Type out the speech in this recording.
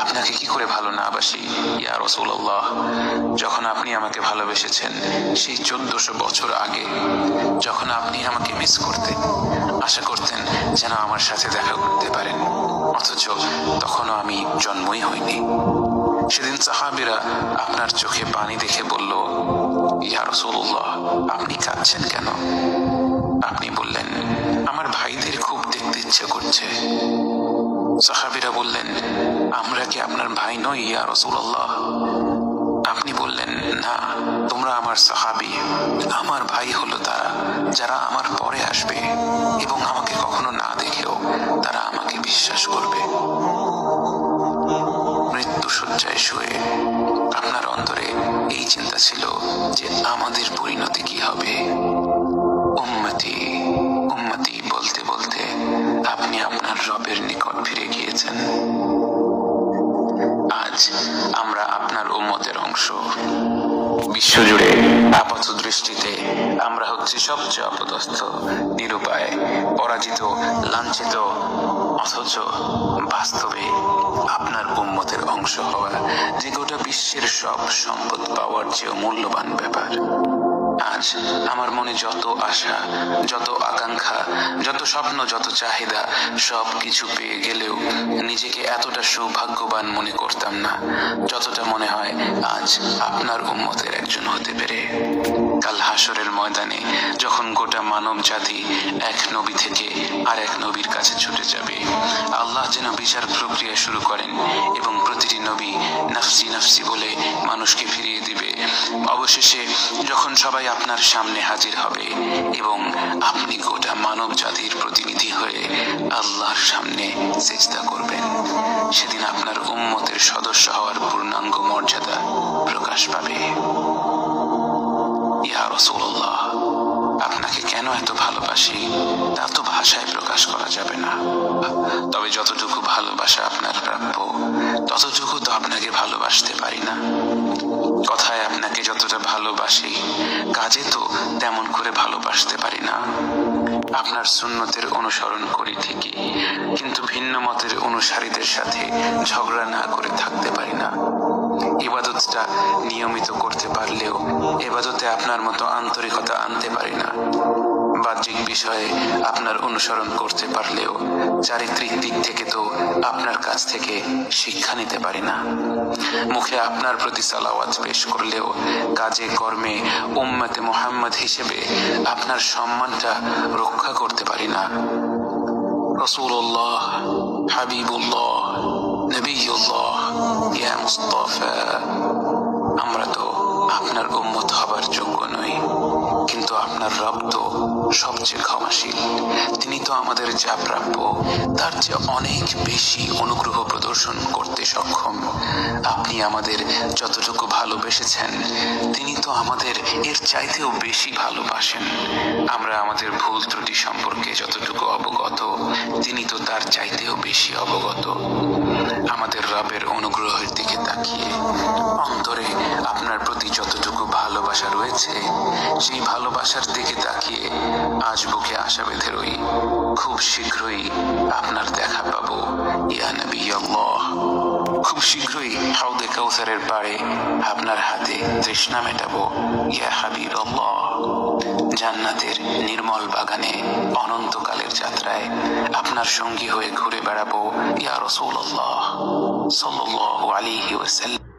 আপনাকে কি করে ভালো না বাসি ইয়া রাসূলুল্লাহ। যখন আপনি আমাকে ভালোবেসেছেন সেই 1400 বছর আগে, যখন আপনি আমাকে মিস করতেন, আশা করতেন যেন আমার সাথে দেখা করতে পারেন, অথচ তখনও আমি জন্মই হইনি। সেদিন সাহাবীরা আপনার চোখে পানি দেখে বলল, ইয়া রাসূলুল্লাহ, আপনি কাঁদছেন কেন? আপনি বললেন, আমার ভাইদের খুব দেখতে ইচ্ছে করছে। সাহাবীরা বললেন, আমরা কি আপনার ভাই নই ইয়া রাসূলুল্লাহ? আপনি বললেন, না, তোমরা আমার সাহাবী। আমার ভাই হলো তারা যারা আমার পরে আসবে এবং আমাকে কখনো না দেখেও তারা আমাকে বিশ্বাস করবে। মৃত্যু শয্যায় শুয়ে আপনার অন্তরে এই চিন্তা ছিল যে আমাদের পরিণতি কি হবে। উম্মতি উম্মতি বলতে বলতে আপনি আপনার রবের নিকট ফিরে গিয়েছেন। আজ আমরা আপনার উম্মতের অংশ। বিশ্বজুড়ে আপাত দৃষ্টিতে আমরা হচ্ছি সবচেয়ে অপদস্থ, নিরুপায়, পরাজিত, লাঞ্ছিত, অথচ বাস্তবে আপনার উম্মতের অংশ হওয়া যে গোটা বিশ্বের সব সম্পদ পাওয়ার চেয়েও মূল্যবান ব্যাপার। আজ আমার মনে যত আশা, যত আকাঙ্ক্ষা, যত স্বপ্ন, যত চাহিদা, সব কিছু পেয়ে গেলেও নিজেকে এতটা সৌভাগ্যবান মনে করতাম না যতটা মনে হয় আজ আপনার উম্মতের একজন হতে পেরে। কাল হাসরের ময়দানে যখন গোটা মানব জাতি এক নবী থেকে আর এক নবীর কাছে ছুটে যাবে, আল্লাহ যেন বিচার প্রক্রিয়া শুরু করেন এবং প্রতিটি নবী নাফসি নাফসি বলে মানুষকে ফিরিয়ে দিবে। অবশেষে যখন সবাই আপনার সামনে হাজির হবে এবং আপনি গোটা মানব জাতির প্রতিনিধি হয়ে আল্লাহর সামনে সিজদা করবেন, সেদিন আপনার উম্মতের সদস্য হওয়ার পূর্ণাঙ্গ মর্যাদা প্রকাশ পাবে। ইয়া রাসূলুল্লাহ, আপনাকে কেন এত ভালোবাসি তা তো ভাষায় প্রকাশ করা যাবে না। তবে যতটুকু ভালোবাসা আপনার প্রাপ্য ততটুকু তো আপনাকে ভালোবাসতে পারি না। কথায় আপনাকে যতটা ভালোবাসি, কাজে তো তেমন করে ভালোবাসতে পারি না। আপনার সুন্নতের অনুসরণ করি ঠিকই, কিন্তু ভিন্ন মতের অনুসারীদের সাথে ঝগড়া না করে থাকতে পারি না। ইবাদতটা নিয়মিত করতে পারলেও ইবাদতে আপনার মতো আন্তরিকতা আনতে পারি না। বাহ্যিক বিষয়ে আপনার অনুসরণ করতে পারলেও চারিত্রিক দিক থেকে তো আপনার কাছ থেকে শিক্ষা নিতে পারি না। মুখে আপনার প্রতি সালাওয়াত পেশ করলেও কাজে কর্মে উম্মতে মুহাম্মদ হিসেবে আপনার সম্মানটা রক্ষা করতে পারি না। রাসূলুল্লাহ, হাবিবুল্লাহ, নবিয়ুল্লাহ, ইয়া মুস্তাফা, আমরা তো আপনার উম্মত হবার যোগ্য নই, কিন্তু আপনার রব তো সবচেয়ে ক্ষমাশীল। তিনি তো আমাদের যা প্রাপ্য তার চেয়ে অনেক বেশি অনুগ্রহ প্রদর্শন করতে সক্ষম। আপনি আমাদের যতটুকু ভালোবেসেছেন তিনি তো আমাদের এর চাইতেও বেশি ভালোবাসেন। আমরা আমাদের ভুল ত্রুটি সম্পর্কে যতটুকু অবগত তিনি তো তার চাইতেও বেশি অবগত। আমাদের রবের অনুগ্রহের দিকে তাকিয়ে অন্তরে আপনার প্রতি যতটুকু ভালোবাসা রয়েছে সেই ভালোবাসার দিকে তাকিয়ে আজ বুকে আশা বেঁধে রই, খুব শীঘ্রই আপনার দেখা পাবো ইয়া নবী আল্লাহ। খুব শীঘ্রই হাউদে কাউসারের পাড়ে আপনার হাতে তৃষ্ণা মেটাবো ইয়া হাবিব আল্লাহ। জান্নাতের নির্মল বাগানে অনন্তকালের যাত্রায় আপনার সঙ্গী হয়ে ঘুরে বেড়াবো ইয়া রাসূলুল্লাহ সাল্লাল্লাহু আলাইহি ওয়াসাল্লাম।